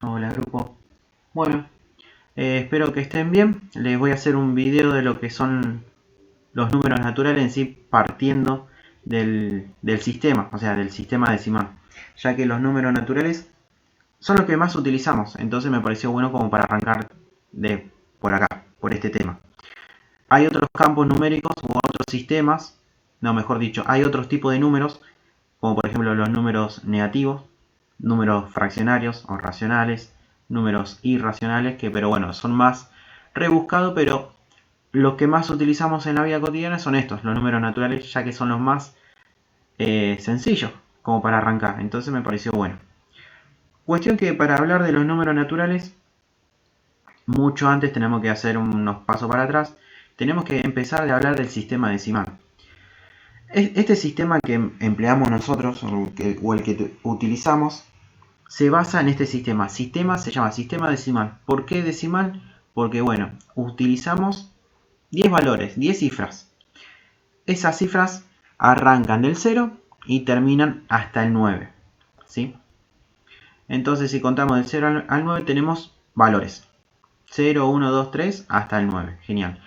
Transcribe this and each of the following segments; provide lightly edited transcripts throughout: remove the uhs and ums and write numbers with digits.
Hola grupo. Bueno, espero que estén bien. Les voy a hacer un video de lo que son los números naturales en sí, partiendo del sistema, o sea, del sistema decimal, ya que los números naturales son los que más utilizamos. Entonces me pareció bueno como para arrancar de por acá, por este tema. Hay otros campos numéricos u otros sistemas, no, mejor dicho, hay otros tipos de números, como por ejemplo los números negativos, números fraccionarios o racionales, números irracionales, que pero bueno, son más rebuscados, pero los que más utilizamos en la vida cotidiana son estos, los números naturales, ya que son los más sencillos como para arrancar. Entonces me pareció bueno. Cuestión que para hablar de los números naturales, mucho antes tenemos que hacer unos pasos para atrás. Tenemos que empezar a hablar del sistema decimal. Este sistema que empleamos nosotros, o el que utilizamos, se basa en este sistema. Sistema se llama sistema decimal. ¿Por qué decimal? Porque bueno, utilizamos 10 valores, 10 cifras. Esas cifras arrancan del 0 y terminan hasta el 9. ¿Sí? Entonces si contamos del 0 al 9 tenemos valores. 0, 1, 2, 3 hasta el 9. Genial.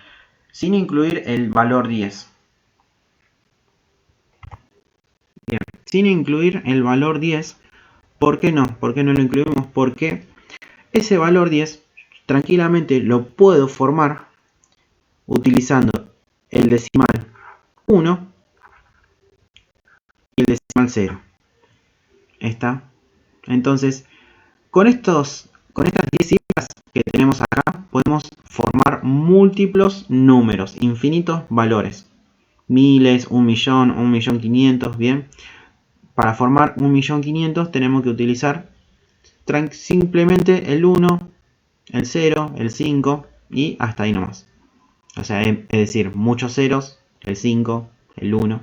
Sin incluir el valor 10. Bien. Sin incluir el valor 10. ¿Por qué no? ¿Por qué no lo incluimos? Porque ese valor 10 tranquilamente lo puedo formar utilizando el decimal 1 y el decimal 0. ¿Está? Entonces, con estas 10 cifras que tenemos acá, podemos formar múltiplos números, infinitos valores. Miles, 1.000.000, 1.500.000, ¿bien? Para formar 1.500.000 tenemos que utilizar simplemente el 1, el 0, el 5 y hasta ahí nomás. O sea, es decir, muchos ceros, el 5, el 1.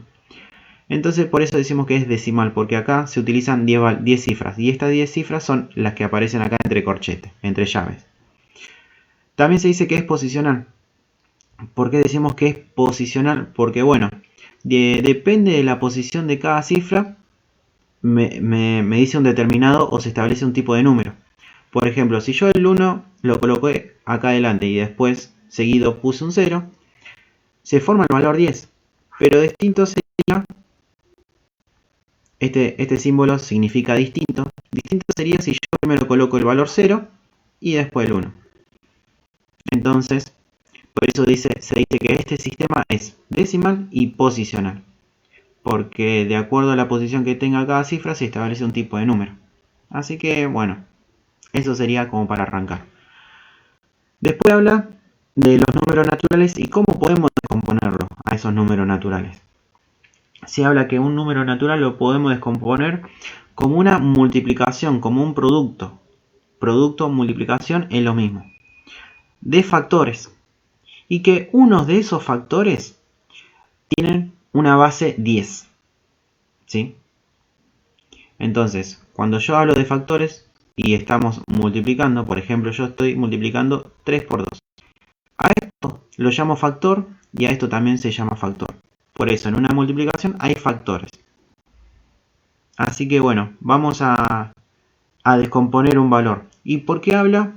Entonces por eso decimos que es decimal, porque acá se utilizan 10 cifras. Y estas 10 cifras son las que aparecen acá entre corchetes, entre llaves. También se dice que es posicional. ¿Por qué decimos que es posicional? Porque bueno, depende de la posición de cada cifra, me dice un determinado o se establece un tipo de número. Por ejemplo, si yo el 1 lo coloqué acá adelante y después seguido puse un 0, se forma el valor 10. Pero distinto sería, este símbolo significa distinto. Distinto sería si yo primero coloco el valor 0 y después el 1. Entonces, por eso se dice que este sistema es decimal y posicional. Porque de acuerdo a la posición que tenga cada cifra se establece un tipo de número. Así que bueno, eso sería como para arrancar. Después habla de los números naturales y cómo podemos descomponerlos a esos números naturales. Se habla que un número natural lo podemos descomponer como una multiplicación, como un producto. Producto, multiplicación es lo mismo. De factores. Y que unos de esos factores tienen una base 10. ¿Sí? Entonces, cuando yo hablo de factores y estamos multiplicando, por ejemplo, yo estoy multiplicando 3 por 2. A esto lo llamo factor y a esto también se llama factor. Por eso en una multiplicación hay factores. Así que bueno, vamos a descomponer un valor. ¿Y por qué habla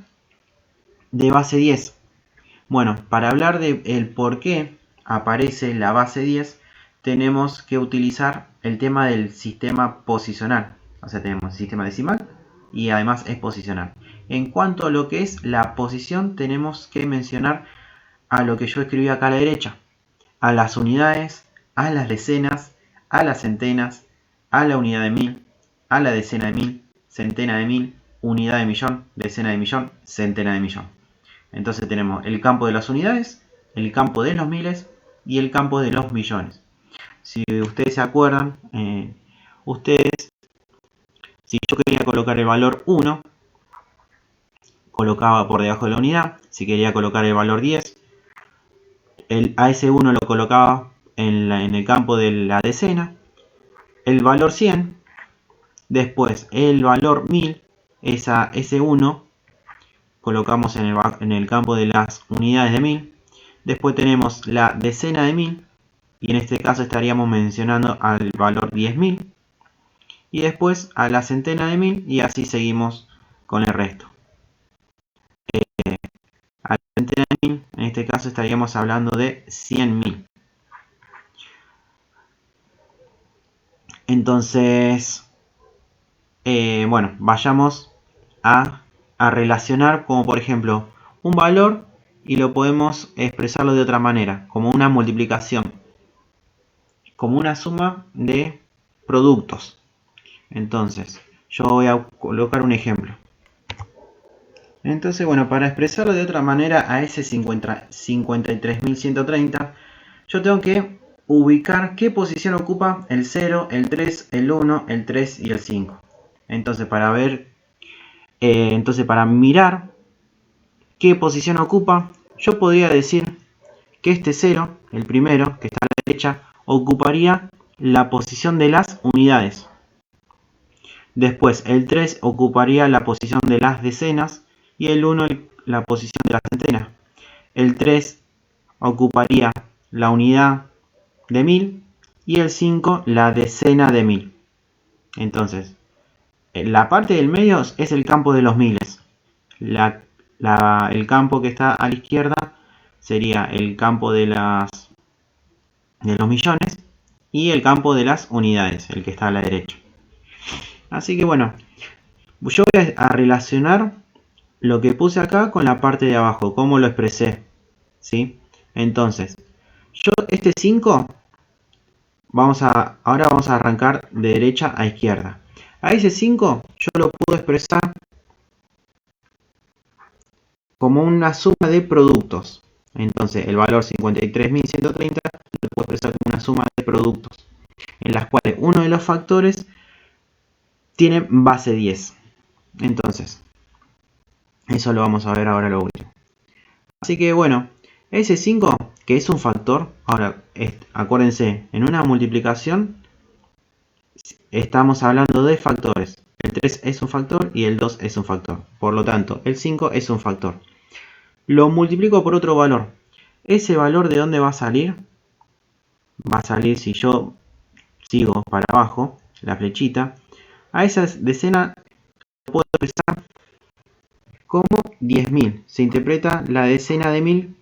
de base 10? Bueno, para hablar del por qué aparece la base 10, tenemos que utilizar el tema del sistema posicional. O sea, tenemos sistema decimal y además es posicional. En cuanto a lo que es la posición, tenemos que mencionar a lo que yo escribí acá a la derecha. A las unidades, a las decenas, a las centenas, a la unidad de mil, a la decena de mil, centena de mil, unidad de millón, decena de millón, centena de millón. Entonces tenemos el campo de las unidades, el campo de los miles y el campo de los millones. Si ustedes se acuerdan, si yo quería colocar el valor 1, colocaba por debajo de la unidad. Si quería colocar el valor 10, a ese 1 lo colocaba en el campo de la decena. El valor 100, después el valor 1000, ese 1 colocamos en el campo de las unidades de 1000. Después tenemos la decena de 1000 y en este caso estaríamos mencionando al valor 10.000. Y después a la centena de 1000 y así seguimos con el resto. Al 20.000, en este caso estaríamos hablando de 100.000. Entonces, bueno, vayamos a relacionar como por ejemplo un valor y lo podemos expresarlo de otra manera, como una multiplicación, como una suma de productos. Entonces, yo voy a colocar un ejemplo. Entonces, bueno, para expresarlo de otra manera a ese 53.130, yo tengo que ubicar qué posición ocupa el 0, el 3, el 1, el 3 y el 5. Entonces, para mirar qué posición ocupa, yo podría decir que este 0, el primero, que está a la derecha, ocuparía la posición de las unidades. Después, el 3 ocuparía la posición de las decenas y el 1 la posición de las centenas. El 3 ocuparía la unidad de 1000 y el 5 la decena de 1000. Entonces, la parte del medio es el campo de los miles. El campo que está a la izquierda sería el campo de los millones y el campo de las unidades, el que está a la derecha. Así que bueno, yo voy a relacionar lo que puse acá con la parte de abajo, cómo lo expresé, ¿sí? Entonces, yo este 5, ahora vamos a arrancar de derecha a izquierda. A ese 5 yo lo puedo expresar como una suma de productos. Entonces, el valor 53.130 lo puedo expresar como una suma de productos, en las cuales uno de los factores tiene base 10. Entonces, eso lo vamos a ver ahora lo último. Así que bueno, ese 5, que es un factor, ahora acuérdense, en una multiplicación estamos hablando de factores. El 3 es un factor y el 2 es un factor. Por lo tanto, el 5 es un factor. Lo multiplico por otro valor. ¿Ese valor de dónde va a salir? Va a salir, si yo sigo para abajo, la flechita, a esa decena puedo expresar como 10.000. Se interpreta la decena de 1000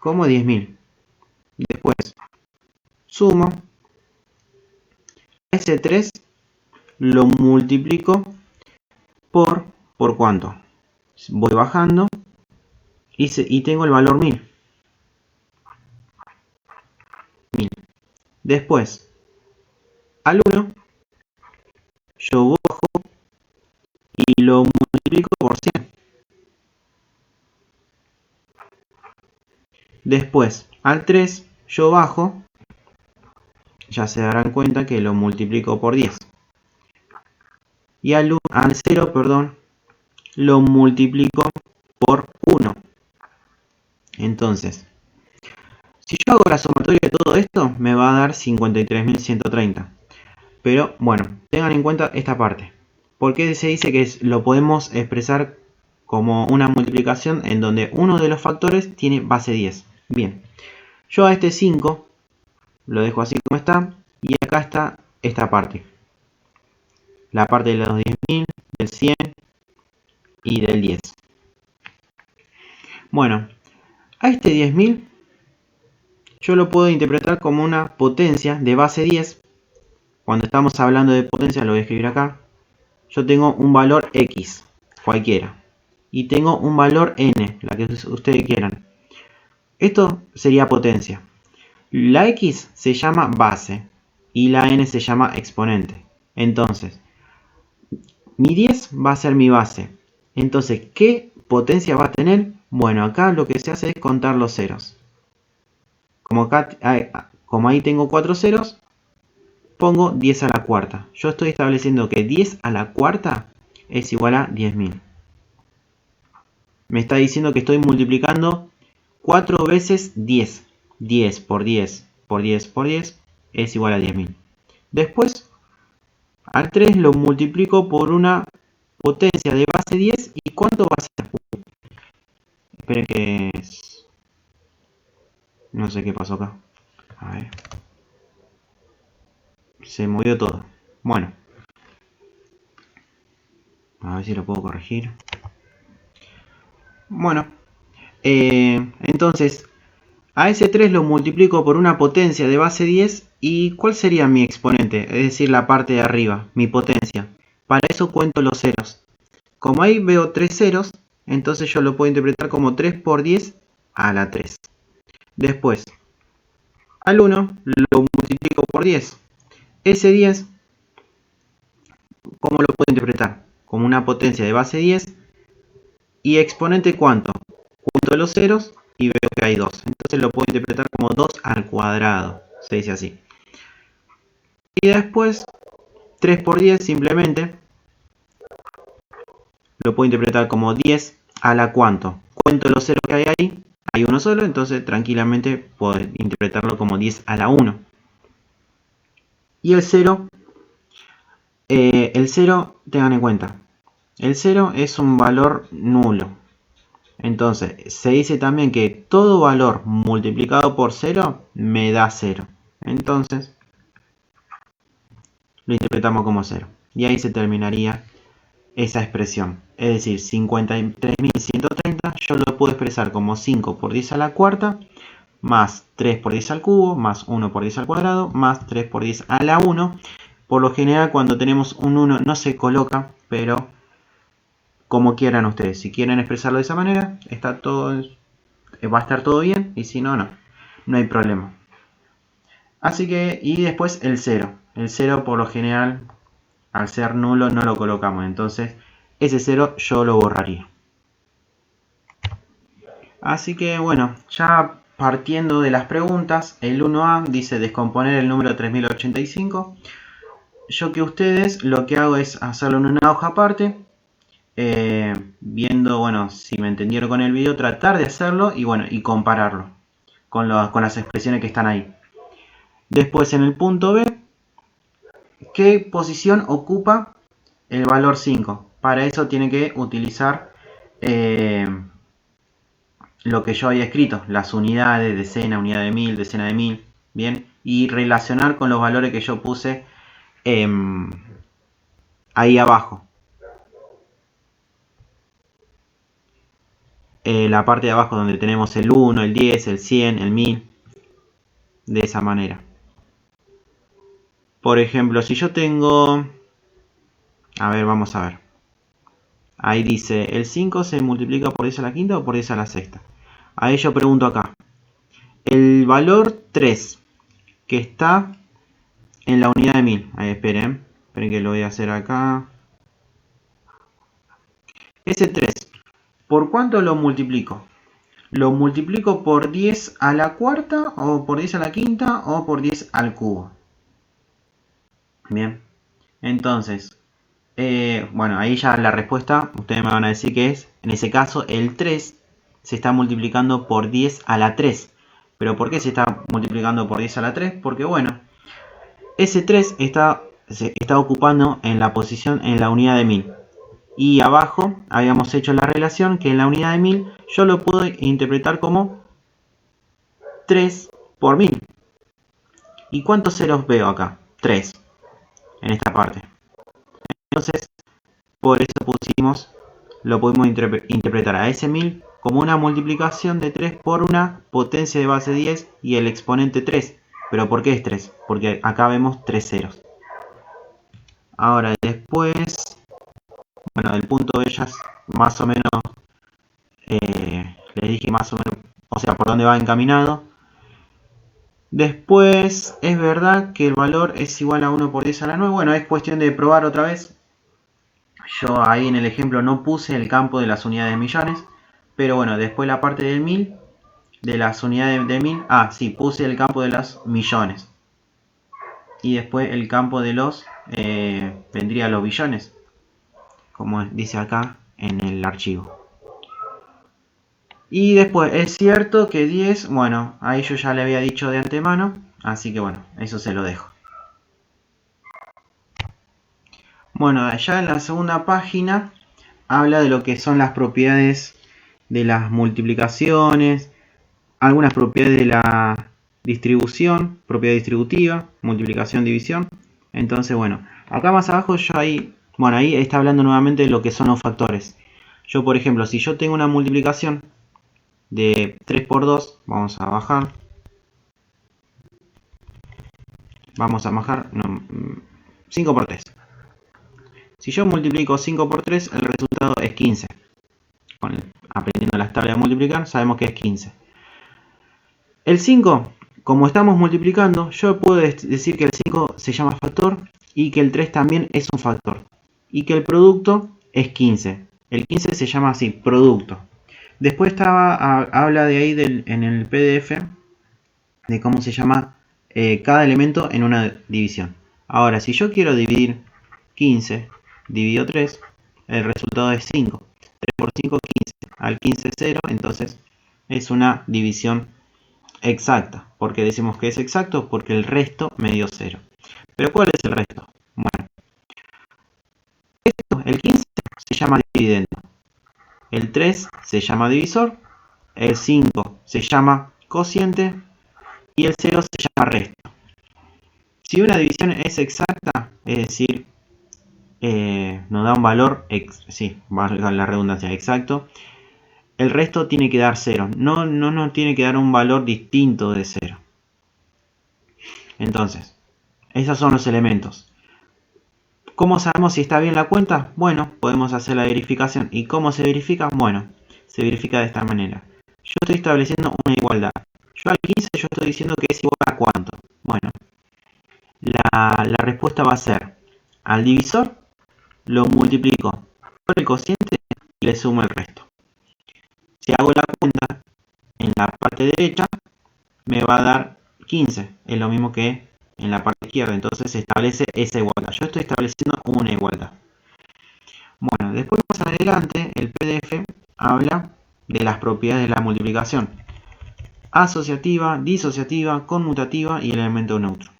como 10.000. Después sumo. Ese 3 lo multiplico por cuánto. Voy bajando y tengo el valor 1000. Después, al 1, yo bajo y lo multiplico por 100. Después, al 3, yo bajo, ya se darán cuenta que lo multiplico por 10. Y al 0, perdón, lo multiplico por 1. Entonces, si yo hago la sumatoria de todo esto, me va a dar 53.130. Pero bueno, tengan en cuenta esta parte. Porque se dice que lo podemos expresar como una multiplicación en donde uno de los factores tiene base 10. Bien, yo a este 5 lo dejo así como está. Y acá está esta parte. La parte de los 10.000, del 100 y del 10. Bueno, a este 10.000 yo lo puedo interpretar como una potencia de base 10. Cuando estamos hablando de potencia, lo voy a escribir acá. Yo tengo un valor X, cualquiera. Y tengo un valor N, la que ustedes quieran. Esto sería potencia. La X se llama base y la N se llama exponente. Entonces, mi 10 va a ser mi base. Entonces, ¿qué potencia va a tener? Bueno, acá lo que se hace es contar los ceros. Como ahí tengo 4 ceros, pongo 10 a la cuarta. Yo estoy estableciendo que 10 a la cuarta es igual a 10.000. Me está diciendo que estoy multiplicando 4 veces 10. 10 por 10 por 10 por 10 es igual a 10.000. Después, al 3 lo multiplico por una potencia de base 10. ¿Y cuánto va a ser? Esperen que... No sé qué pasó acá. A ver. Se movió todo. Bueno. A ver si lo puedo corregir. Bueno, entonces a ese 3 lo multiplico por una potencia de base 10. ¿Y cuál sería mi exponente? Es decir, la parte de arriba, mi potencia. Para eso cuento los ceros. Como ahí veo 3 ceros, entonces yo lo puedo interpretar como 3 por 10 a la 3. Después, al 1 lo multiplico por 10. Ese 10, ¿cómo lo puedo interpretar? Como una potencia de base 10. ¿Y exponente cuánto? Junto los ceros y veo que hay 2. Entonces lo puedo interpretar como 2 al cuadrado. Se dice así. Y después, 3 por 10 simplemente lo puedo interpretar como 10 a la cuánto. Cuento los ceros que hay ahí. Hay uno solo, entonces tranquilamente puedo interpretarlo como 10 a la 1. Y el 0, tengan en cuenta, el 0 es un valor nulo. Entonces, se dice también que todo valor multiplicado por 0 me da 0. Entonces, lo interpretamos como 0. Y ahí se terminaría esa expresión. Es decir, 53.130 yo lo puedo expresar como 5 por 10 a la cuarta, más 3 por 10 al cubo, más 1 por 10 al cuadrado, más 3 por 10 a la 1. Por lo general, cuando tenemos un 1 no se coloca, pero como quieran ustedes. Si quieren expresarlo de esa manera, está todo, va a estar todo bien, y si no, no hay problema. Así que, y después el 0. El 0 por lo general, al ser nulo, no lo colocamos. Entonces, ese 0 yo lo borraría. Así que bueno, ya partiendo de las preguntas, el 1A dice descomponer el número 3085. Yo que ustedes lo que hago es hacerlo en una hoja aparte. Viendo, bueno, si me entendieron con el video, tratar de hacerlo y bueno, y compararlo con las expresiones que están ahí. Después en el punto B, ¿qué posición ocupa el valor 5? Para eso tiene que utilizar lo que yo había escrito, las unidades, decena, unidad de 1000, decena de 1000, bien, y relacionar con los valores que yo puse ahí abajo. La parte de abajo donde tenemos el 1, el 10, el 100, el 1000, de esa manera. Por ejemplo, si yo tengo, a ver, vamos a ver. Ahí dice, el 5 se multiplica por 10 a la quinta o por 10 a la sexta. Ahí yo pregunto acá. El valor 3, que está en la unidad de 1000. Ahí esperen que lo voy a hacer acá. Ese 3, ¿por cuánto lo multiplico? ¿Lo multiplico por 10 a la cuarta o por 10 a la quinta o por 10 al cubo? Bien, entonces, bueno, ahí ya la respuesta, ustedes me van a decir que es, en ese caso, el 3 se está multiplicando por 10 a la 3. ¿Pero por qué se está multiplicando por 10 a la 3? Porque, bueno, ese 3 se está ocupando en la posición en la unidad de 1000. Y abajo habíamos hecho la relación que en la unidad de 1000 yo lo puedo interpretar como 3 por 1000. ¿Y cuántos ceros veo acá? 3 en esta parte. Entonces, por eso lo pudimos interpretar a ese 1000 como una multiplicación de 3 por una potencia de base 10 y el exponente 3. ¿Pero por qué es 3? Porque acá vemos 3 ceros. Ahora después, bueno, del punto de ellas, más o menos, les dije más o menos, o sea, por dónde va encaminado. Después, es verdad que el valor es igual a 1 por 10 a la 9. Bueno, es cuestión de probar otra vez. Yo ahí en el ejemplo no puse el campo de las unidades de millones. Pero bueno, después la parte del 1000, de las unidades de 1000. Ah, sí, puse el campo de las millones. Y después el campo de los, vendría a los billones. Como dice acá en el archivo. Y después, es cierto que 10, bueno, ahí yo ya le había dicho de antemano, así que bueno, eso se lo dejo. Bueno, allá en la segunda página habla de lo que son las propiedades de las multiplicaciones, algunas propiedades de la propiedad distributiva, multiplicación, división. Entonces, bueno, acá más abajo yo ahí Bueno, ahí está hablando nuevamente de lo que son los factores. Yo, por ejemplo, si yo tengo una multiplicación de 3 por 2, no, 5 por 3. Si yo multiplico 5 por 3, el resultado es 15. Aprendiendo las tablas de multiplicar, sabemos que es 15. El 5, como estamos multiplicando, yo puedo decir que el 5 se llama factor y que el 3 también es un factor. Y que el producto es 15. El 15 se llama así, producto. Después habla de ahí en el PDF de cómo se llama cada elemento en una división. Ahora, si yo quiero dividir 15, divido 3, el resultado es 5. 3 por 5, 15. Al 15, 0, entonces es una división exacta. ¿Por qué decimos que es exacto? Porque el resto me dio 0. ¿Pero cuál es el resto? Bueno, el 15 se llama dividendo. El 3 se llama divisor. El 5 se llama cociente. Y el 0 se llama resto. Si una división es exacta, es decir, nos da un valor, sí, valga la redundancia, exacto, el resto tiene que dar 0. No nos tiene que dar un valor distinto de 0. Entonces, esos son los elementos. ¿Cómo sabemos si está bien la cuenta? Bueno, podemos hacer la verificación. ¿Y cómo se verifica? Bueno, se verifica de esta manera. Yo estoy estableciendo una igualdad. Yo al 15 yo estoy diciendo que es igual a cuánto. Bueno, la respuesta va a ser, al divisor lo multiplico por el cociente y le sumo el resto. Si hago la cuenta en la parte derecha, me va a dar 15. Es lo mismo que en la parte izquierda. Entonces se establece esa igualdad. Yo estoy estableciendo una igualdad. Bueno, después más adelante el PDF habla de las propiedades de la multiplicación. Asociativa, disociativa, conmutativa y el elemento neutro.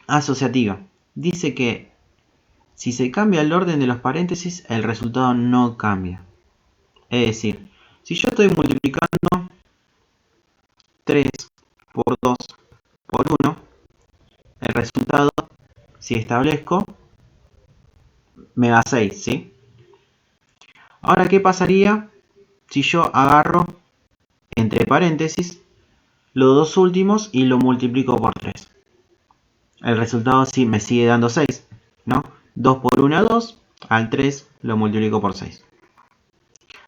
Asociativa. Dice que si se cambia el orden de los paréntesis, el resultado no cambia. Es decir, si yo estoy multiplicando 3 por 2 por 1, el resultado, si establezco, me da 6, ¿sí? Ahora, ¿qué pasaría si yo agarro, entre paréntesis, los dos últimos y lo multiplico por 3? El resultado sí me sigue dando 6, ¿no? 2 por 1, 2, al 3 lo multiplico por 6.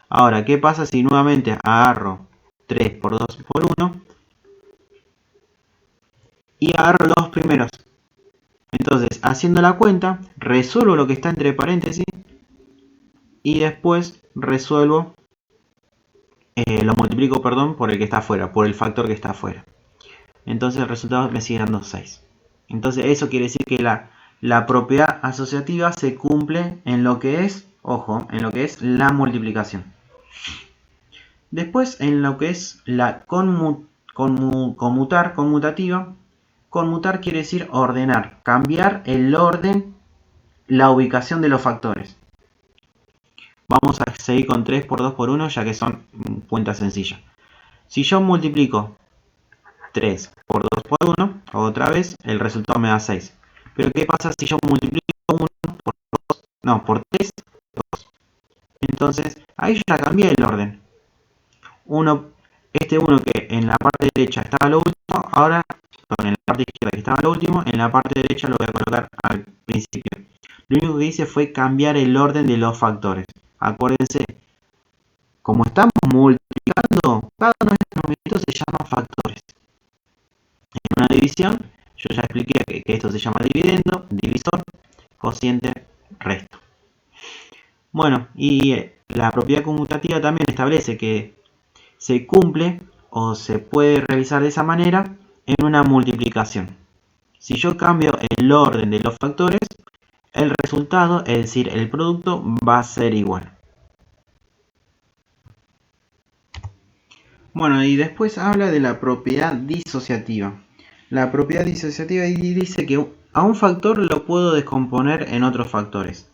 Ahora, ¿qué pasa si nuevamente agarro 3 por 2 por 1 y agarro los dos primeros? Entonces, haciendo la cuenta, resuelvo lo que está entre paréntesis y después resuelvo, lo multiplico, perdón, por el que está afuera, por el factor que está afuera. Entonces el resultado me sigue dando 6. Entonces eso quiere decir que la propiedad asociativa se cumple en lo que es, ojo, en lo que es la multiplicación. Después en lo que es la conmutativa. Conmutar quiere decir ordenar, cambiar el orden, la ubicación de los factores. Vamos a seguir con 3 por 2 por 1 ya que son cuentas sencillas. Si yo multiplico 3 por 2 por 1, otra vez el resultado me da 6. Pero ¿qué pasa si yo multiplico 1 por 2? No, por 3, 2. Entonces ahí yo ya cambié el orden. Este 1 que en la parte derecha estaba lo último, ahora en la parte izquierda que estaba lo último, en la parte derecha lo voy a colocar al principio. Lo único que hice fue cambiar el orden de los factores. Acuérdense, como estamos multiplicando, cada uno de estos numeritos se llama factores. En una división, yo ya expliqué que esto se llama dividendo, divisor, cociente, resto. Bueno, y la propiedad conmutativa también establece que se cumple o se puede realizar de esa manera en una multiplicación. Si yo cambio el orden de los factores, el resultado, es decir, el producto, va a ser igual. Bueno, y después habla de la propiedad disociativa. La propiedad disociativa dice que a un factor lo puedo descomponer en otros factores.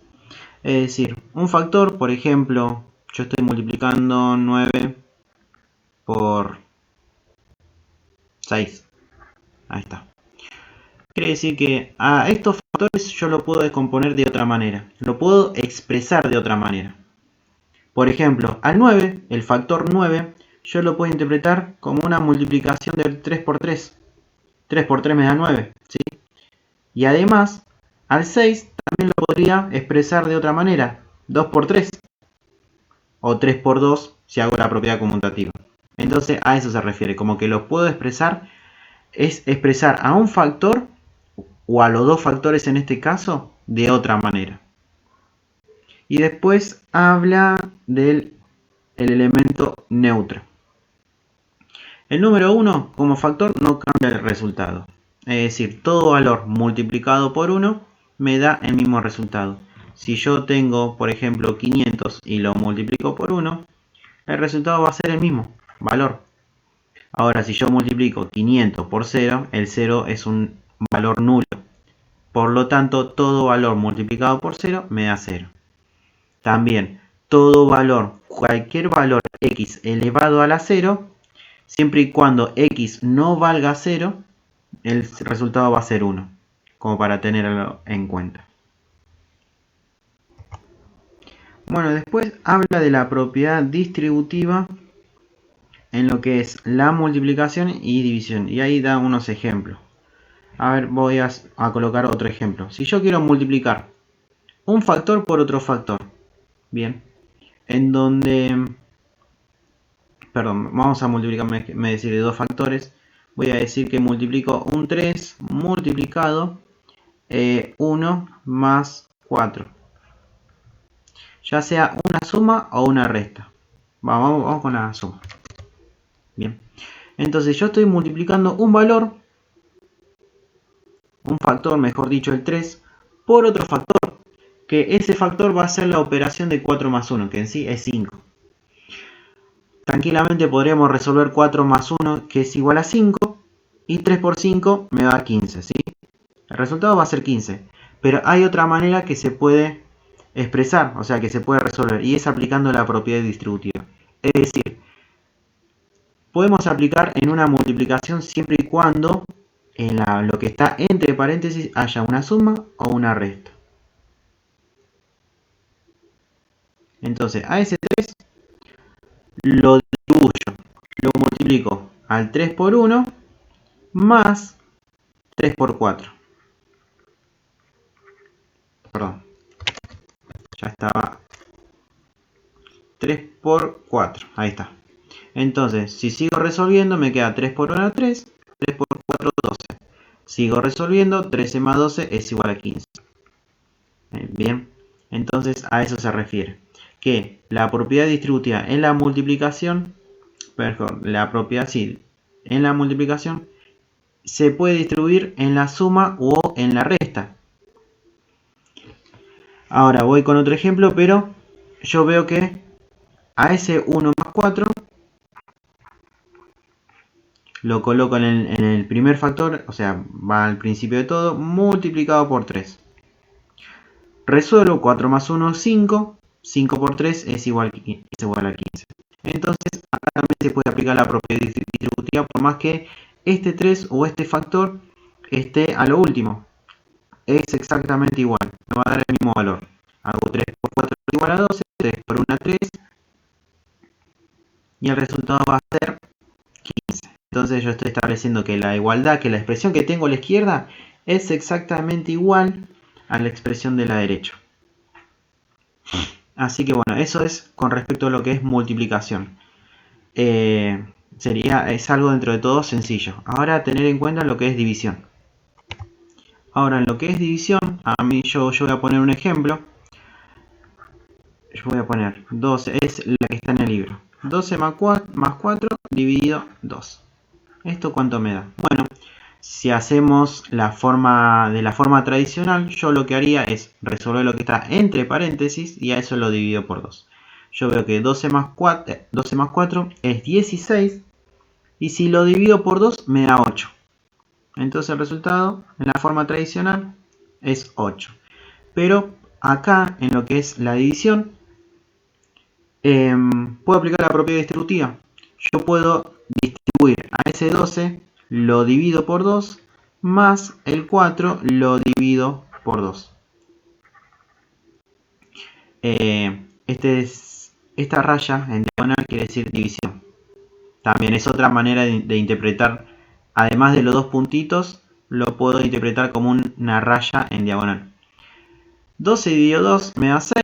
Es decir, un factor, por ejemplo, yo estoy multiplicando 9 por 6. Ahí está. quiere decir que a estos factores yo lo puedo descomponer de otra manera. Lo puedo expresar de otra manera. Por ejemplo, al 9, el factor 9, yo lo puedo interpretar como una multiplicación del 3 por 3. 3 por 3 me da 9, ¿sí? Y además, al 6 también lo podría expresar de otra manera. 2 por 3. O 3 por 2 si hago la propiedad conmutativa. Entonces a eso se refiere. Como que lo puedo expresar, es expresar a un factor, o a los dos factores en este caso, de otra manera. Y después habla del elemento neutro. El número 1 como factor no cambia el resultado. Es decir, todo valor multiplicado por 1 me da el mismo resultado. Si yo tengo, por ejemplo, 500 y lo multiplico por 1, el resultado va a ser el mismo valor. Ahora, si yo multiplico 500 por 0, el 0 es un valor nulo. Por lo tanto, todo valor multiplicado por 0 me da 0. También, todo valor, cualquier valor x elevado a la 0, siempre y cuando x no valga 0, el resultado va a ser 1, como para tenerlo en cuenta. Bueno, después habla de la propiedad distributiva en lo que es la multiplicación y división, y ahí da unos ejemplos. A ver, voy a colocar otro ejemplo. Si yo quiero multiplicar un factor por otro factor, bien, en donde, perdón, vamos a multiplicar, me decir de dos factores, voy a decir que multiplico un 3 multiplicado 1 más 4, ya sea una suma o una resta. Vamos con la suma. Bien, entonces yo estoy multiplicando un valor, un factor, mejor dicho el 3, por otro factor, que ese factor va a ser la operación de 4 más 1, que en sí es 5. Tranquilamente podríamos resolver 4 más 1, que es igual a 5, y 3 por 5 me da 15, ¿sí? El resultado va a ser 15, pero hay otra manera que se puede expresar, o sea que se puede resolver, y es aplicando la propiedad distributiva. Es decir, podemos aplicar en una multiplicación siempre y cuando en lo que está entre paréntesis haya una suma o una resta. Entonces a ese 3 lo distribuyo, lo multiplico al 3 por 1 más 3 por 4. Perdón, ya estaba. 3 por 4, ahí está. Entonces, si sigo resolviendo, me queda 3 por 1, 3, 3 por 4, 12. Sigo resolviendo, 13 más 12 es igual a 15. Bien, entonces a eso se refiere. Que la propiedad distributiva en la multiplicación, perdón, la propiedad sí, en la multiplicación se puede distribuir en la suma o en la resta. Ahora voy con otro ejemplo, pero yo veo que a ese 1 más 4 lo coloco en el primer factor, o sea, va al principio de todo, multiplicado por 3. Resuelvo 4 más 1, 5. 5 por 3 es igual a 15. Entonces, acá también se puede aplicar la propiedad distributiva, por más que este 3 o este factor esté a lo último. Es exactamente igual, me va a dar el mismo valor. Hago 3 por 4 igual a 12, 3 por 1 3, y el resultado va a ser 15. Entonces yo estoy estableciendo que la igualdad, que la expresión que tengo a la izquierda es exactamente igual a la expresión de la derecha. Así que bueno, eso es con respecto a lo que es multiplicación. Es algo dentro de todo sencillo. Ahora tener en cuenta lo que es división. Ahora en lo que es división, a mí yo voy a poner un ejemplo. Yo voy a poner 12, es la que está en el libro. 12 más 4 dividido 2. ¿Esto cuánto me da? Bueno, si hacemos de la forma tradicional, yo lo que haría es resolver lo que está entre paréntesis y a eso lo divido por 2. Yo veo que 12 más 4 es 16 y si lo divido por 2 me da 8. Entonces el resultado en la forma tradicional es 8. Pero acá en lo que es la división, puedo aplicar la propiedad distributiva. Yo puedo distribuir a ese 12, lo divido por 2, más el 4 lo divido por 2. Esta raya en diagonal quiere decir división. También es otra manera de interpretar, además de los dos puntitos, lo puedo interpretar como una raya en diagonal. 12 dividido 2 me da 6,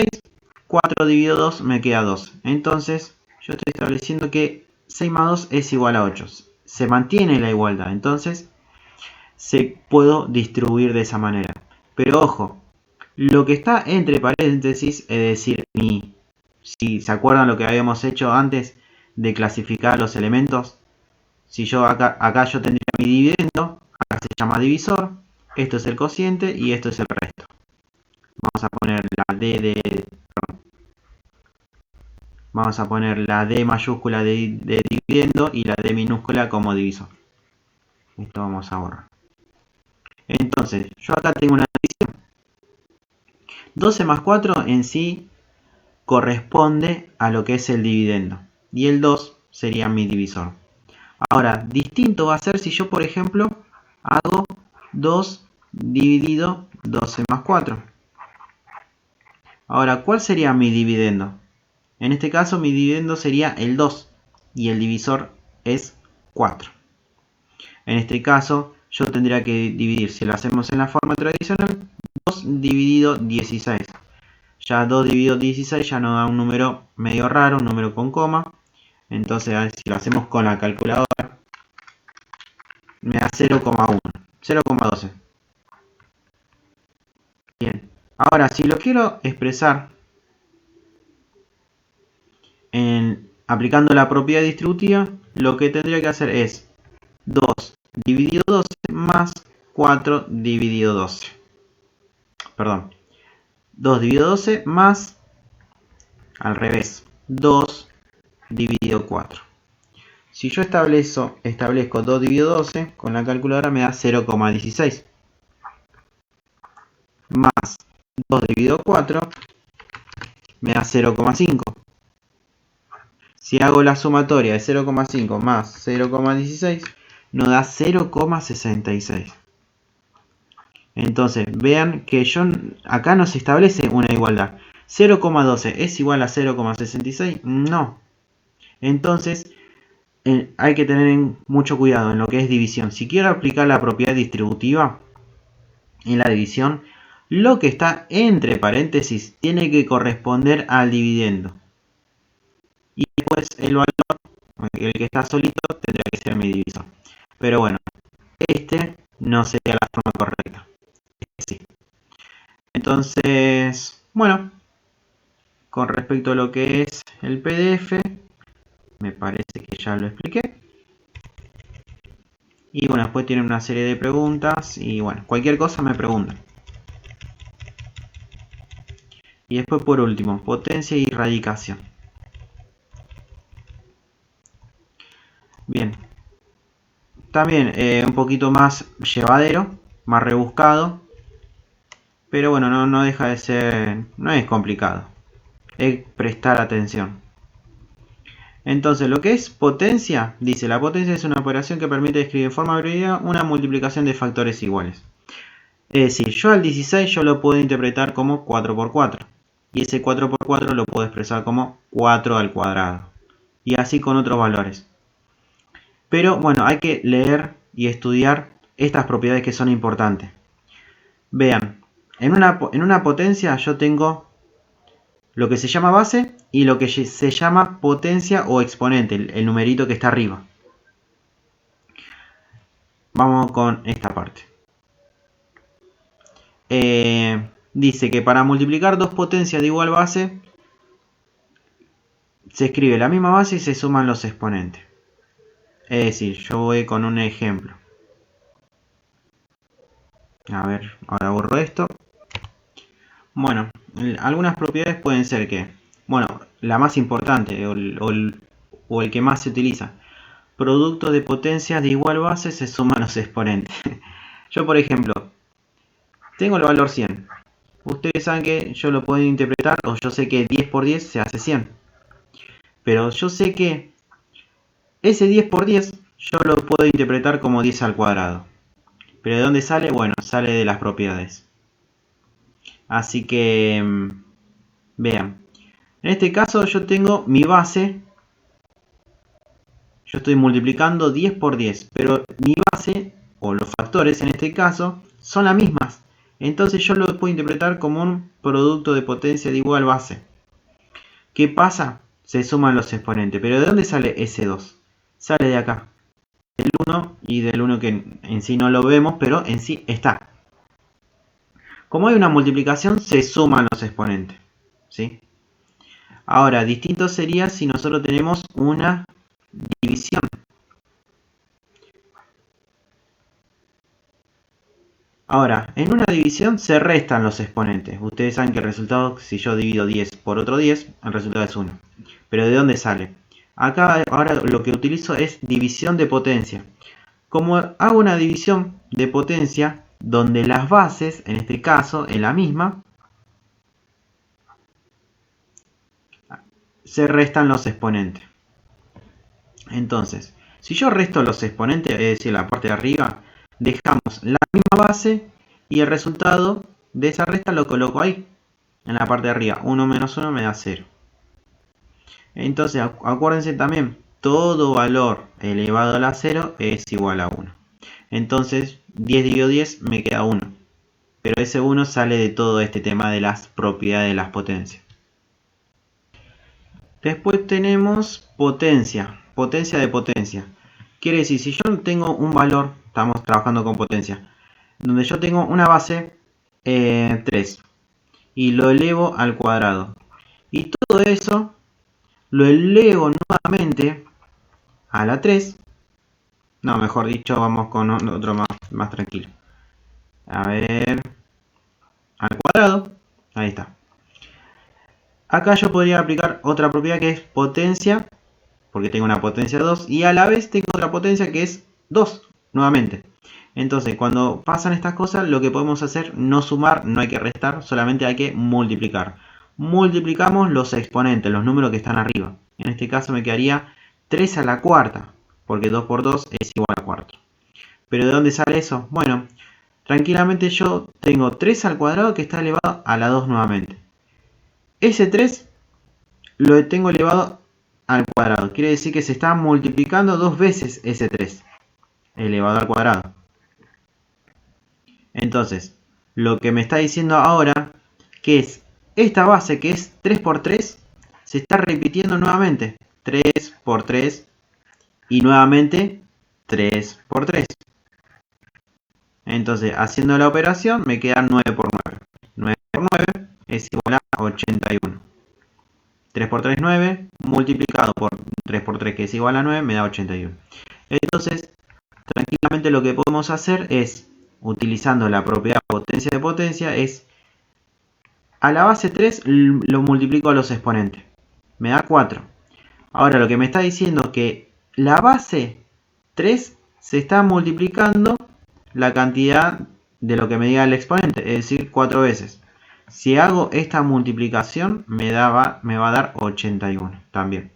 4 dividido 2 me queda 2. Entonces yo estoy estableciendo que 6 más 2 es igual a 8. Se mantiene la igualdad, entonces se puedo distribuir de esa manera. Pero ojo, lo que está entre paréntesis, es decir, si se acuerdan lo que habíamos hecho antes de clasificar los elementos, si yo acá yo tendría mi dividendo, acá se llama divisor, esto es el cociente y esto es el resto. Vamos a poner la D mayúscula de dividendo y la D minúscula como divisor. Esto vamos a borrar. Entonces, yo acá tengo una división. 12 más 4 en sí corresponde a lo que es el dividendo. Y el 2 sería mi divisor. Ahora, distinto va a ser si yo, por ejemplo, hago 2 dividido 12 más 4. Ahora, ¿cuál sería mi dividendo? En este caso, mi dividendo sería el 2 y el divisor es 4. En este caso, yo tendría que dividir, si lo hacemos en la forma tradicional, 2 dividido 16. Ya 2 dividido 16 ya nos da un número medio raro, un número con coma. Entonces, si lo hacemos con la calculadora, me da 0,1, 0,12. Bien. Ahora, si lo quiero expresar aplicando la propiedad distributiva, lo que tendría que hacer es 2 dividido 12 más 4 dividido 12. Perdón. 2 dividido 12 más, al revés, 2 dividido 4. Si yo establezco 2 dividido 12, con la calculadora me da 0,16. Más 2 dividido 4 me da 0,5. Si hago la sumatoria de 0,5 más 0,16, nos da 0,66. Entonces, vean que acá no se establece una igualdad. 0,12 es igual a 0,66. No. Entonces, hay que tener mucho cuidado en lo que es división. Si quiero aplicar la propiedad distributiva en la división, lo que está entre paréntesis tiene que corresponder al dividendo. Y después el valor, el que está solito, tendría que ser mi divisor. Pero bueno, este no sería la forma correcta. Sí. Entonces, bueno, con respecto a lo que es el PDF, me parece que ya lo expliqué. Y bueno, después tiene una serie de preguntas y bueno, cualquier cosa me preguntan. Y después por último, potencia y radicación. Bien. También un poquito más llevadero, más rebuscado. Pero bueno, no deja de ser, no es complicado. Es prestar atención. Entonces, lo que es potencia, dice, la potencia es una operación que permite describir en forma abreviada una multiplicación de factores iguales. Es decir, yo al 16 yo lo puedo interpretar como 4 por 4. Y ese 4 por 4 lo puedo expresar como 4 al cuadrado. Y así con otros valores. Pero bueno, hay que leer y estudiar estas propiedades que son importantes. Vean, en una potencia yo tengo lo que se llama base y lo que se llama potencia o exponente, el numerito que está arriba. Vamos con esta parte. Dice que para multiplicar dos potencias de igual base, se escribe la misma base y se suman los exponentes. Es decir, yo voy con un ejemplo. A ver, ahora borro esto. Bueno, algunas propiedades pueden ser que, bueno, la más importante o el que más se utiliza. Producto de potencias de igual base se suman los exponentes. Yo, por ejemplo, tengo el valor 100. Ustedes saben que yo lo puedo interpretar, o yo sé que 10 por 10 se hace 100. Pero yo sé que ese 10 por 10 yo lo puedo interpretar como 10 al cuadrado. ¿Pero de dónde sale? Bueno, sale de las propiedades. Así que, vean. En este caso yo tengo mi base. Yo estoy multiplicando 10 por 10. Pero mi base, o los factores en este caso, son las mismas. Entonces yo lo puedo interpretar como un producto de potencia de igual base. ¿Qué pasa? Se suman los exponentes. ¿Pero de dónde sale ese 2? Sale de acá. Del 1 y del 1 que en sí no lo vemos, pero en sí está. Como hay una multiplicación, se suman los exponentes. ¿Sí? Ahora, distinto sería si nosotros tenemos una división. Ahora, en una división se restan los exponentes. Ustedes saben que el resultado, si yo divido 10 por otro 10, el resultado es 1. ¿Pero de dónde sale? Acá ahora lo que utilizo es división de potencia. Como hago una división de potencia donde las bases, en este caso, en la misma, se restan los exponentes. Entonces, si yo resto los exponentes, es decir, la parte de arriba, dejamos la misma base y el resultado de esa resta lo coloco ahí, en la parte de arriba. 1 menos 1 me da 0. Entonces, acuérdense también, todo valor elevado a la 0 es igual a 1. Entonces, 10 dividido 10 me queda 1. Pero ese 1 sale de todo este tema de las propiedades de las potencias. Después tenemos potencia, potencia de potencia. Quiere decir, si yo tengo un valor, estamos trabajando con potencia, donde yo tengo una base 3 y lo elevo al cuadrado. Y todo eso lo elevo nuevamente a la 3. No, mejor dicho, vamos con otro más tranquilo. A ver, al cuadrado, ahí está. Acá yo podría aplicar otra propiedad que es potencia, porque tengo una potencia 2 y a la vez tengo otra potencia que es 2 nuevamente. Entonces, cuando pasan estas cosas, lo que podemos hacer, no sumar, no hay que restar, solamente hay que multiplicar. Multiplicamos los exponentes, los números que están arriba. En este caso me quedaría 3 a la cuarta, porque 2 por 2 es igual a 4. ¿Pero de dónde sale eso? Bueno, tranquilamente yo tengo 3 al cuadrado que está elevado a la 2 nuevamente. Ese 3 lo tengo elevado al cuadrado. Quiere decir que se está multiplicando 2 veces ese 3 elevado al cuadrado. Entonces, lo que me está diciendo ahora que es esta base que es 3 por 3 se está repitiendo nuevamente. 3 por 3 y nuevamente 3 por 3. Entonces, haciendo la operación me queda 9 por 9. 9 por 9 es igual a 81. 3 por 3 es 9, multiplicado por 3 por 3 que es igual a 9 me da 81. Entonces, tranquilamente lo que podemos hacer es, utilizando la propiedad potencia de potencia, es a la base 3 lo multiplico a los exponentes. Me da 4. Ahora lo que me está diciendo es que la base 3 se está multiplicando la cantidad de lo que me diga el exponente, es decir, 4 veces. Si hago esta multiplicación me va a dar 81 también.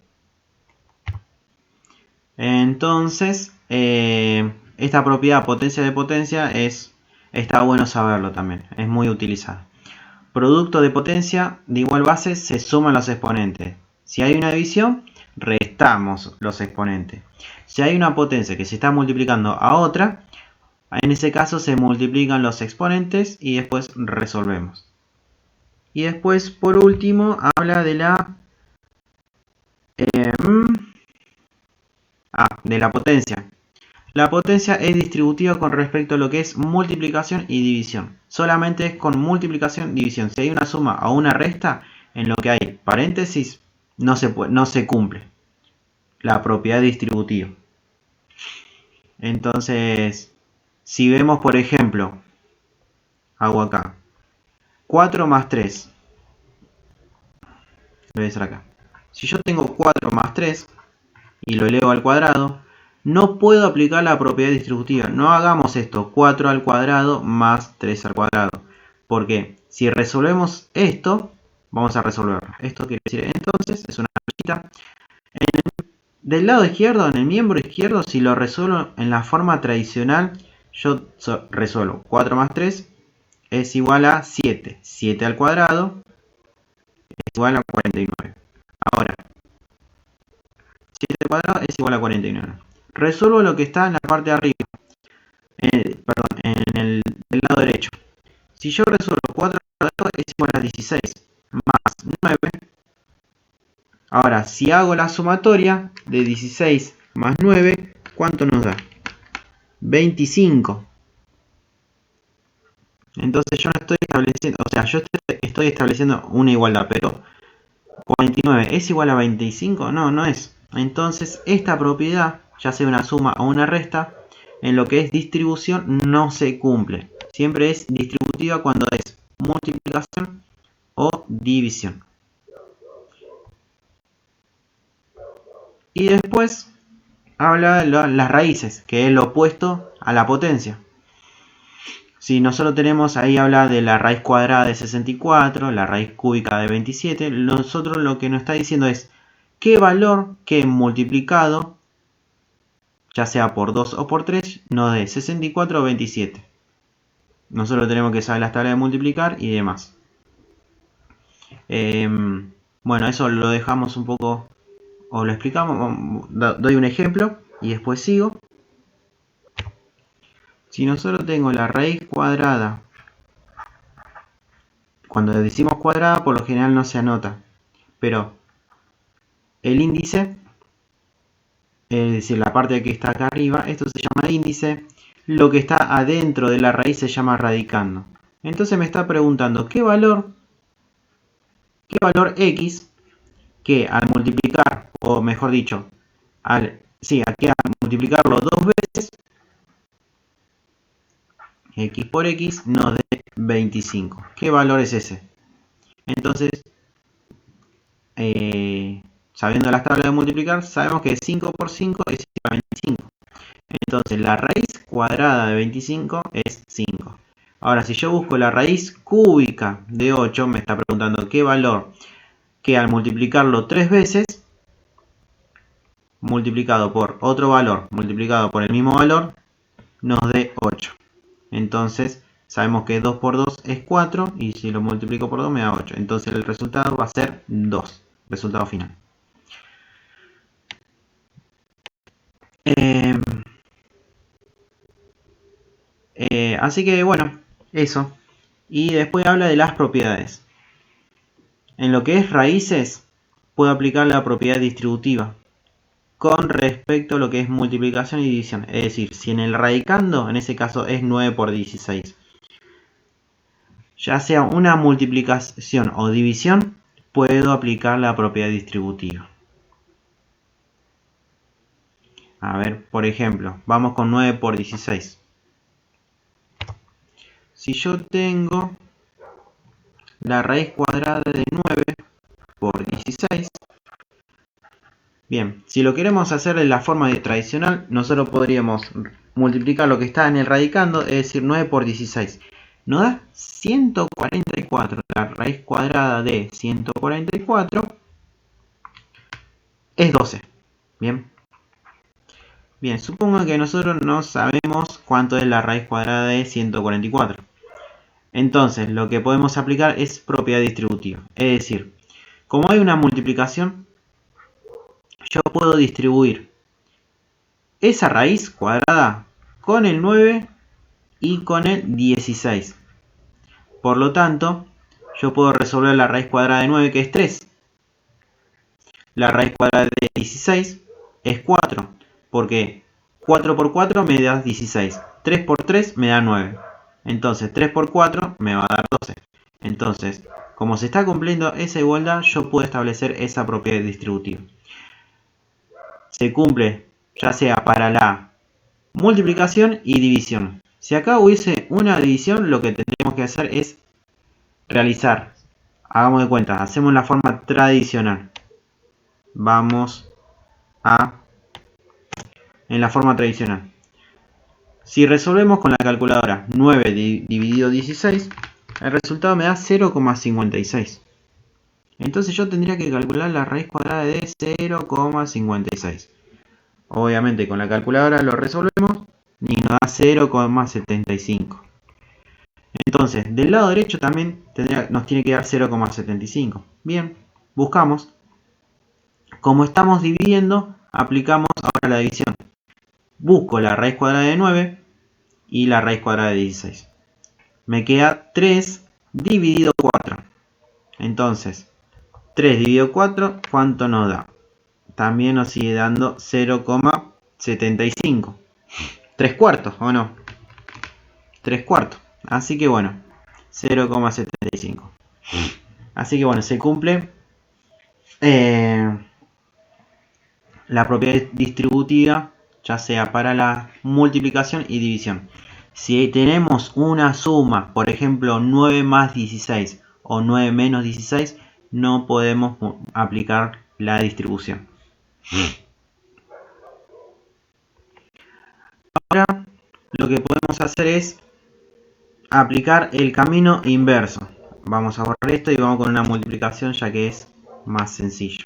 Entonces, esta propiedad potencia de potencia está bueno saberlo también, es muy utilizada. Producto de potencia de igual base se suman los exponentes. Si hay una división, restamos los exponentes. Si hay una potencia que se está multiplicando a otra, en ese caso se multiplican los exponentes y después resolvemos. Y después, por último, habla de la potencia. La potencia es distributiva con respecto a lo que es multiplicación y división. Solamente es con multiplicación y división. Si hay una suma o una resta, en lo que hay paréntesis, no se cumple la propiedad distributiva. Entonces, si vemos, por ejemplo, hago acá 4 más 3. Lo voy a hacer acá. Si yo tengo 4 más 3 y lo elevo al cuadrado, no puedo aplicar la propiedad distributiva. No hagamos esto, 4 al cuadrado más 3 al cuadrado. Porque si resolvemos esto, vamos a resolverlo. Esto quiere decir, entonces, es una flechita. Del lado izquierdo, en el miembro izquierdo, si lo resuelvo en la forma tradicional, yo resuelvo 4 más 3 es igual a 7. 7 al cuadrado es igual a 49. Ahora, 7 al cuadrado es igual a 49. Resuelvo lo que está en la parte de arriba. Perdón, en el lado derecho. Si yo resuelvo 4 al cuadrado es igual a 16 más 9. Ahora, si hago la sumatoria de 16 más 9, ¿cuánto nos da? 25. Entonces yo no estoy estableciendo, o sea, yo estoy estableciendo una igualdad, pero 49 es igual a 25, no, no es. Entonces esta propiedad, ya sea una suma o una resta, en lo que es distribución no se cumple. Siempre es distributiva cuando es multiplicación o división. Y después habla de las raíces, que es lo opuesto a la potencia. Si nosotros tenemos, ahí habla de la raíz cuadrada de 64, la raíz cúbica de 27, nosotros lo que nos está diciendo es qué valor que multiplicado, ya sea por 2 o por 3, nos dé 64 o 27. Nosotros tenemos que saber las tablas de multiplicar y demás. Bueno, eso lo dejamos un poco, o lo explicamos, doy un ejemplo y después sigo. Si nosotros tengo la raíz cuadrada, cuando decimos cuadrada por lo general no se anota, pero el índice, es decir, la parte que está acá arriba, esto se llama índice, lo que está adentro de la raíz se llama radicando. Entonces me está preguntando qué valor x, que al multiplicar, o mejor dicho, aquí al multiplicarlo dos veces, x por x nos dé 25. ¿Qué valor es ese? Entonces, sabiendo las tablas de multiplicar, sabemos que 5 por 5 es igual a 25. Entonces, la raíz cuadrada de 25 es 5. Ahora, si yo busco la raíz cúbica de 8, me está preguntando qué valor que al multiplicarlo 3 veces, multiplicado por otro valor, multiplicado por el mismo valor, nos dé 8. Entonces, sabemos que 2 por 2 es 4 y si lo multiplico por 2 me da 8. Entonces, el resultado va a ser 2. Resultado final. Así que bueno, eso. Y después habla de las propiedades. En lo que es raíces, puedo aplicar la propiedad distributiva con respecto a lo que es multiplicación y división. Es decir, si en el radicando, en ese caso es 9 por 16. Ya sea una multiplicación o división, puedo aplicar la propiedad distributiva. A ver, por ejemplo, vamos con 9 por 16. Si yo tengo la raíz cuadrada de 9 por 16, bien, si lo queremos hacer de la forma tradicional, nosotros podríamos multiplicar lo que está en el radicando, es decir, 9 por 16. Nos da 144. La raíz cuadrada de 144 es 12. Bien. Bien, supongo que nosotros no sabemos cuánto es la raíz cuadrada de 144. Entonces, lo que podemos aplicar es propiedad distributiva. Es decir, como hay una multiplicación, yo puedo distribuir esa raíz cuadrada con el 9 y con el 16. Por lo tanto, yo puedo resolver la raíz cuadrada de 9, que es 3. La raíz cuadrada de 16 es 4, porque 4 por 4 me da 16. 3 por 3 me da 9. Entonces 3 por 4 me va a dar 12. Entonces, como se está cumpliendo esa igualdad, yo puedo establecer esa propiedad distributiva. Se cumple ya sea para la multiplicación y división. Si acá hubiese una división, lo que tendríamos que hacer es realizar, hagamos de cuenta, hacemos la forma tradicional. Vamos en la forma tradicional. Si resolvemos con la calculadora 9 dividido 16, el resultado me da 0,56. Entonces yo tendría que calcular la raíz cuadrada de 0,56. Obviamente con la calculadora lo resolvemos, y nos da 0,75. Entonces, del lado derecho también nos tiene que dar 0,75. Bien, buscamos. Como estamos dividiendo, aplicamos ahora la división. Busco la raíz cuadrada de 9 y la raíz cuadrada de 16. Me queda 3 dividido 4. Entonces, 3 dividido 4, ¿cuánto nos da? También nos sigue dando 0,75. 3 cuartos, ¿o no? 3 cuartos. Así que bueno, 0,75. Así que bueno, se cumple la propiedad distributiva, ya sea para la multiplicación y división. Si tenemos una suma, por ejemplo 9 más 16 o 9 menos 16, no podemos aplicar la distribución. Ahora lo que podemos hacer es aplicar el camino inverso. Vamos a borrar esto y vamos con una multiplicación, ya que es más sencillo.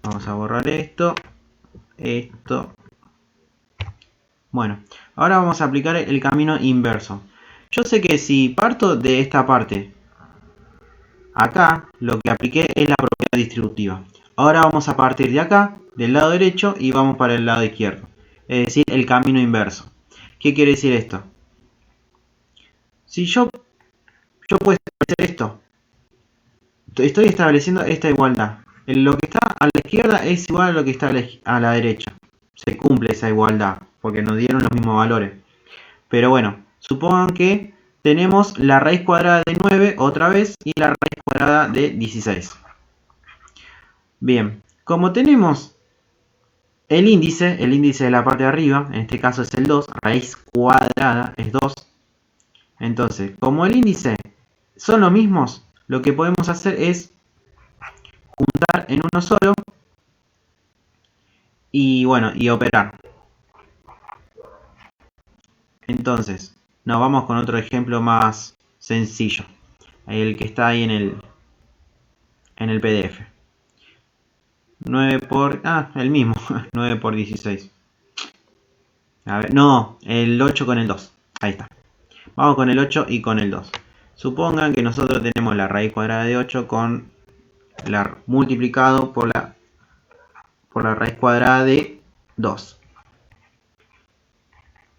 Vamos a borrar esto. Bueno, ahora vamos a aplicar el camino inverso. Yo sé que si parto de esta parte, acá lo que apliqué es la propiedad distributiva. Ahora vamos a partir de acá, del lado derecho, y vamos para el lado izquierdo. Es decir, el camino inverso. ¿Qué quiere decir esto? Si yo puedo establecer esto, estoy estableciendo esta igualdad. Lo que está a la izquierda es igual a lo que está a la derecha. Se cumple esa igualdad, porque nos dieron los mismos valores. Pero bueno, supongan que tenemos la raíz cuadrada de 9 otra vez y la raíz cuadrada de 16. Bien, como tenemos el índice de la parte de arriba, en este caso es el 2, raíz cuadrada es 2. Entonces, como el índice son los mismos, lo que podemos hacer es juntar en uno solo y bueno, y operar. Entonces, nos vamos con otro ejemplo más sencillo, el que está ahí en el PDF. 9 por... el mismo, 9 por 16. A ver, no, el 8 con el 2. Ahí está. Vamos con el 8 y con el 2. Supongan que nosotros tenemos la raíz cuadrada de 8 con la multiplicado por la raíz cuadrada de 2.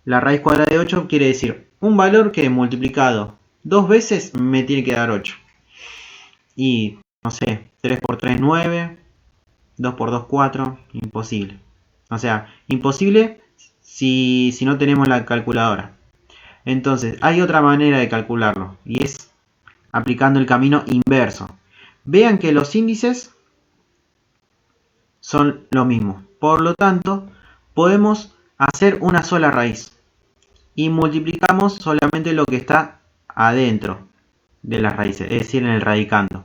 La raíz cuadrada de 8 quiere decir un valor que multiplicado 2 veces me tiene que dar 8. Y, no sé, 3 por 3, 9. 2 por 2, 4. Imposible. O sea, imposible si no tenemos la calculadora. Entonces, hay otra manera de calcularlo. Y es aplicando el camino inverso. Vean que los índices son lo mismo. Por lo tanto, podemos hacer una sola raíz. Y multiplicamos solamente lo que está adentro de las raíces. Es decir, en el radicando.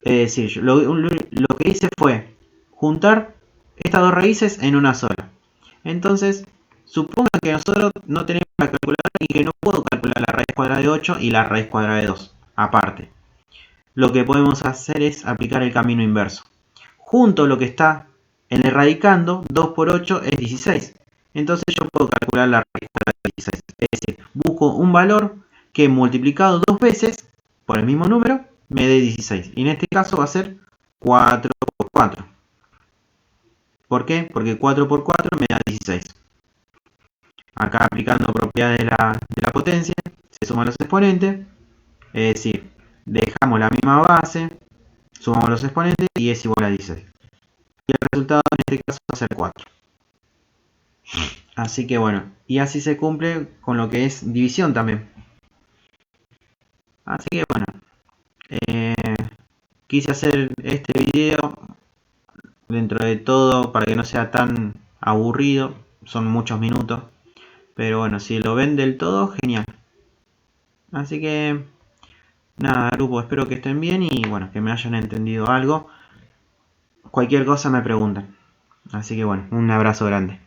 Es decir, lo que hice fue juntar estas dos raíces en una sola. Entonces, suponga que nosotros no tenemos la calculadora y que no puedo calcular la raíz cuadrada de 8 y la raíz cuadrada de 2 aparte. Lo que podemos hacer es aplicar el camino inverso. Junto lo que está en el radicando, 2 por 8 es 16. Entonces yo puedo calcular la raíz cuadrada de 16. Es decir, busco un valor que multiplicado dos veces por el mismo número me dé 16. Y en este caso va a ser 4 por 4. ¿Por qué? Porque 4 por 4 me da 16. Acá aplicando propiedades de la potencia, se suman los exponentes. Es decir, dejamos la misma base, sumamos los exponentes y es igual a 16. Y el resultado en este caso va a ser 4. Así que bueno, y así se cumple con lo que es división también. Así que bueno, quise hacer este video dentro de todo para que no sea tan aburrido, son muchos minutos, pero bueno, si lo ven del todo, genial. Así que nada, grupo, espero que estén bien y bueno, que me hayan entendido algo. Cualquier cosa me preguntan. Así que bueno, un abrazo grande.